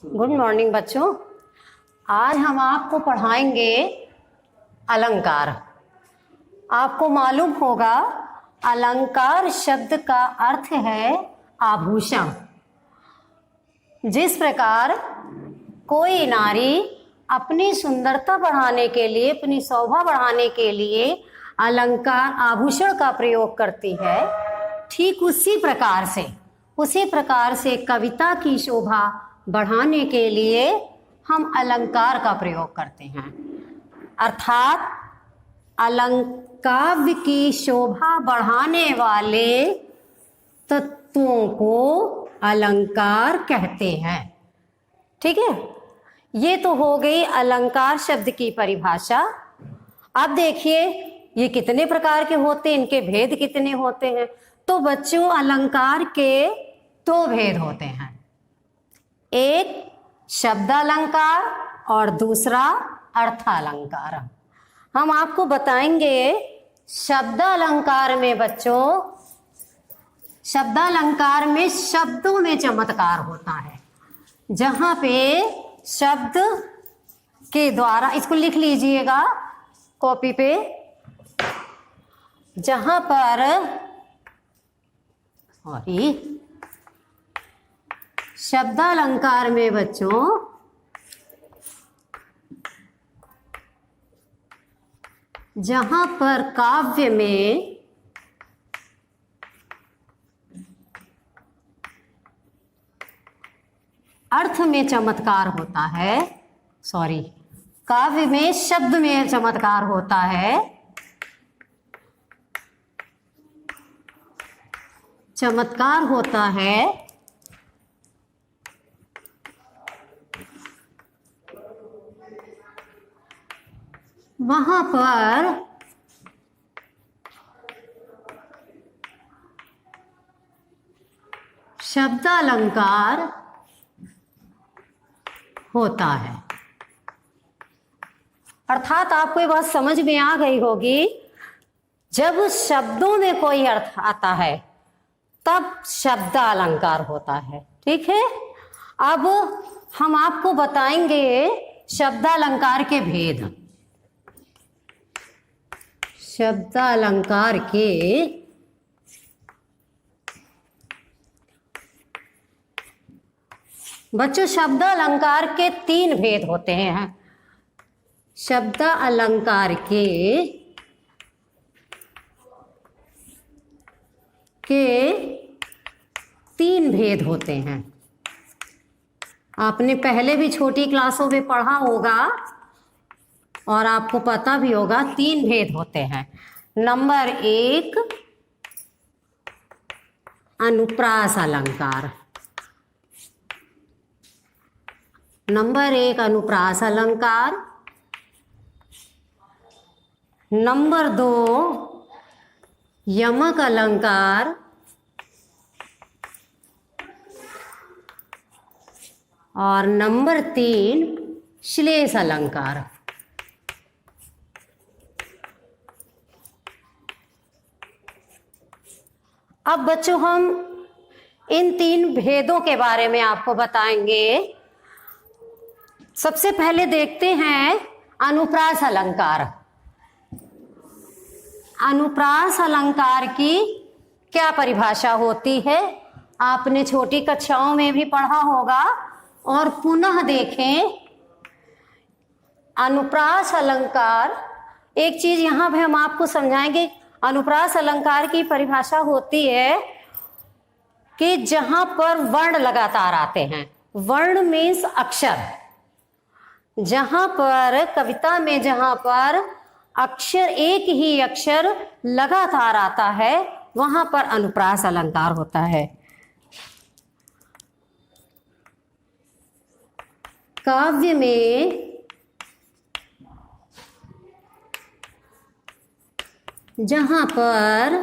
Good morning बच्चों। आज हम आपको पढ़ाएंगे अलंकार। आपको मालूम होगा अलंकार शब्द का अर्थ है आभूषण। जिस प्रकार कोई नारी अपनी सुंदरता बढ़ाने के लिए, अपनी शोभा बढ़ाने के लिए अलंकार आभूषण का प्रयोग करती है, ठीक उसी प्रकार से कविता की शोभा बढ़ाने के लिए हम अलंकार का प्रयोग करते हैं। अर्थात अलंकाव्य की शोभा बढ़ाने वाले तत्वों को अलंकार कहते हैं। ठीक है, ये तो हो गई अलंकार शब्द की परिभाषा। अब देखिए ये कितने प्रकार के होते हैं, इनके भेद कितने होते हैं। तो बच्चों, अलंकार के दो भेद होते हैं, एक शब्दालंकार और दूसरा अर्थालंकार। हम आपको बताएंगे शब्दालंकार में बच्चों, शब्दालंकार में शब्दों में चमत्कार होता है। जहां पे शब्द के द्वारा, इसको लिख लीजिएगा कॉपी पे, जहां पर शब्दालंकार में बच्चों जहां पर काव्य में अर्थ में चमत्कार होता है, काव्य में शब्द में चमत्कार होता है, वहां पर शब्दालंकार होता है। अर्थात आपको ये बात समझ में आ गई होगी, जब शब्दों में कोई अर्थ आता है तब शब्दालंकार होता है। ठीक है, अब हम आपको बताएंगे शब्दालंकार के भेद। शब्दालंकार के बच्चों, शब्दालंकार के तीन भेद होते हैं। शब्दालंकार के तीन भेद होते हैं। आपने पहले भी छोटी क्लासों में पढ़ा होगा और आपको पता भी होगा, तीन भेद होते हैं। नंबर एक, अनुप्रास अलंकार। अनुप्रास अलंकार। नंबर दो, यमक अलंकार। और नंबर तीन, श्लेष अलंकार। अब बच्चों, हम इन तीन भेदों के बारे में आपको बताएंगे। सबसे पहले देखते हैं अनुप्रास अलंकार। अनुप्रास अलंकार की क्या परिभाषा होती है, आपने छोटी कक्षाओं में भी पढ़ा होगा और पुनः देखें। अनुप्रास अलंकार, एक चीज यहां पे हम आपको समझाएंगे। अनुप्रास अलंकार की परिभाषा होती है कि जहां पर वर्ण लगातार आते हैं। वर्ण मीन्स अक्षर। जहां पर कविता में जहां पर अक्षर, एक ही अक्षर लगातार आता है, वहां पर अनुप्रास अलंकार होता है। काव्य में जहां पर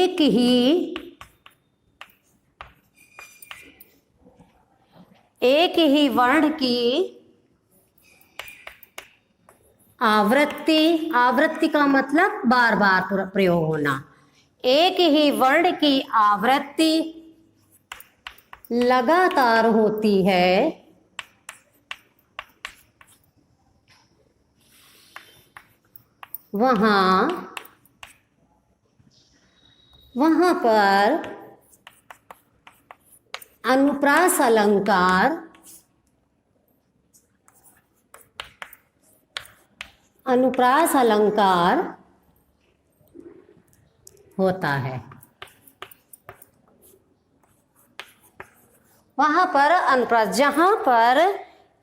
एक ही वर्ण की आवृत्ति का मतलब बार बार प्रयोग होना। एक ही वर्ण की आवृत्ति लगातार होती है, वहां पर अनुप्रास अलंकार होता है। वहां पर अनुप्रास, जहां पर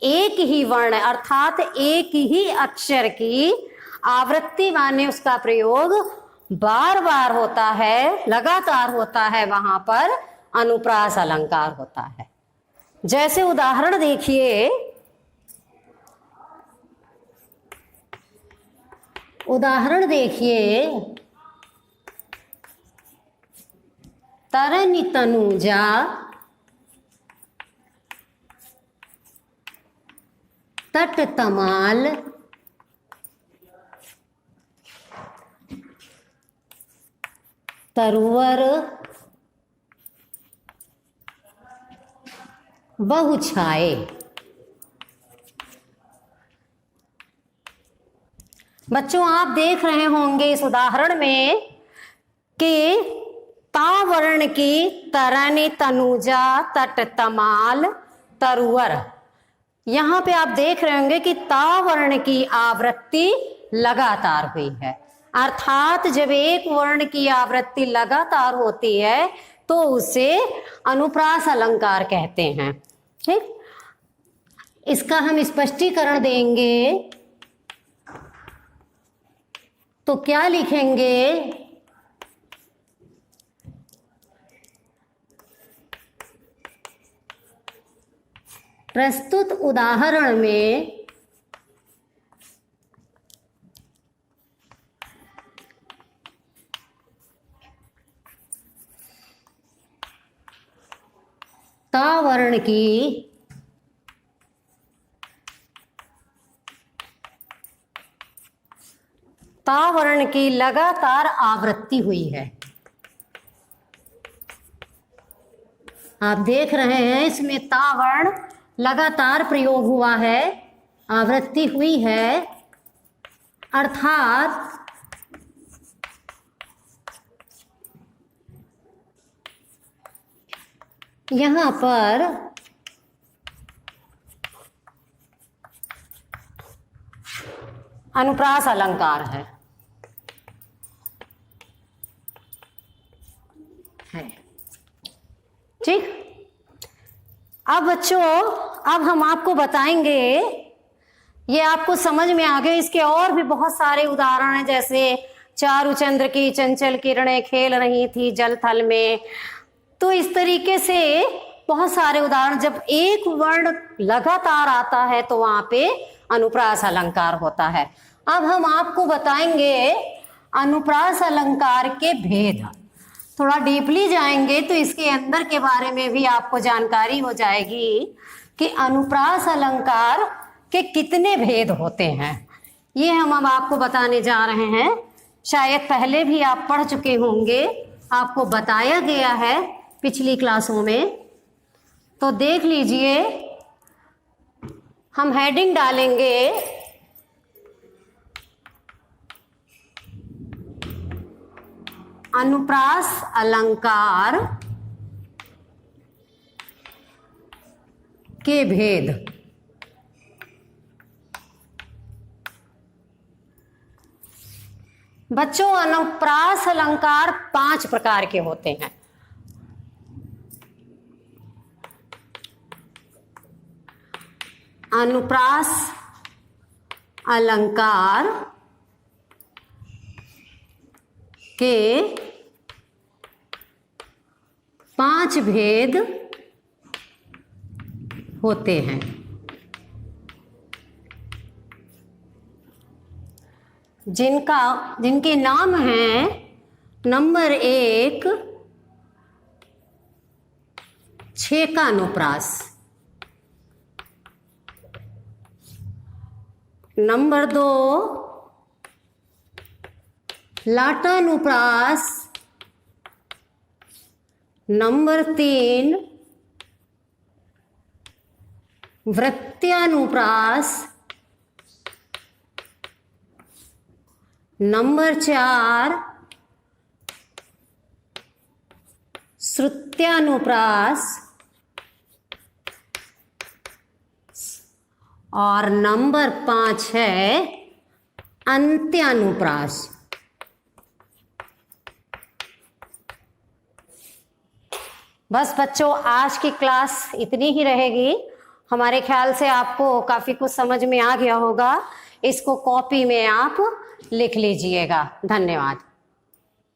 एक ही वर्ण अर्थात एक ही अक्षर की आवृत्ति माने उसका प्रयोग बार बार होता है, लगातार होता है, वहां पर अनुप्रास अलंकार होता है। जैसे उदाहरण देखिए, तरनि तनुजा तट तमाल तरुवर बहु छाए। बच्चों, आप देख रहे होंगे इस उदाहरण में कि ता वर्ण की तरनि तनुजा तट तमाल तरुवर, यहां पे आप देख रहे होंगे कि ता वर्ण की आवृत्ति लगातार हुई है। अर्थात जब एक वर्ण की आवृत्ति लगातार होती है तो उसे अनुप्रास अलंकार कहते हैं। ठीक, इसका हम स्पष्टीकरण देंगे तो क्या लिखेंगे? प्रस्तुत उदाहरण में ता वर्ण की लगातार आवृत्ति हुई है। आप देख रहे हैं इसमें ता वर्ण लगातार प्रयोग हुआ है, आवृत्ति हुई है, अर्थात यहां पर अनुप्रास अलंकार है। ठीक, अब बच्चों, अब हम आपको बताएंगे, ये आपको समझ में आ गए, इसके और भी बहुत सारे उदाहरण हैं, जैसे चारुचंद्र की चंचल किरणें खेल रही थी जल थल में। तो इस तरीके से बहुत सारे उदाहरण, जब एक वर्ण लगातार आता है तो वहां पे अनुप्रास अलंकार होता है। अब हम आपको बताएंगे अनुप्रास अलंकार के भेद। थोड़ा डीपली जाएंगे तो इसके अंदर के बारे में भी आपको जानकारी हो जाएगी कि अनुप्रास अलंकार के कितने भेद होते हैं। ये हम अब आपको बताने जा रहे हैं। शायद पहले भी आप पढ़ चुके होंगे, आपको बताया गया है पिछली क्लासों में, तो देख लीजिए। हम हेडिंग डालेंगे अनुप्रास अलंकार के भेद। बच्चों, अनुप्रास अलंकार 5 प्रकार के होते हैं। अनुप्रास अलंकार के 5 भेद होते हैं। जिनके नाम हैं, नंबर 1 छेकानुप्रास, नंबर 2 लाटानुप्रास, नंबर 3 वृत्यानुप्रास। नंबर 4 श्रुत्यानुप्रास। और नंबर 5 है अंत्यानुप्रास। बस बच्चों, आज की क्लास इतनी ही रहेगी। हमारे ख्याल से आपको काफी कुछ समझ में आ गया होगा। इसको कॉपी में आप लिख लीजिएगा। धन्यवाद।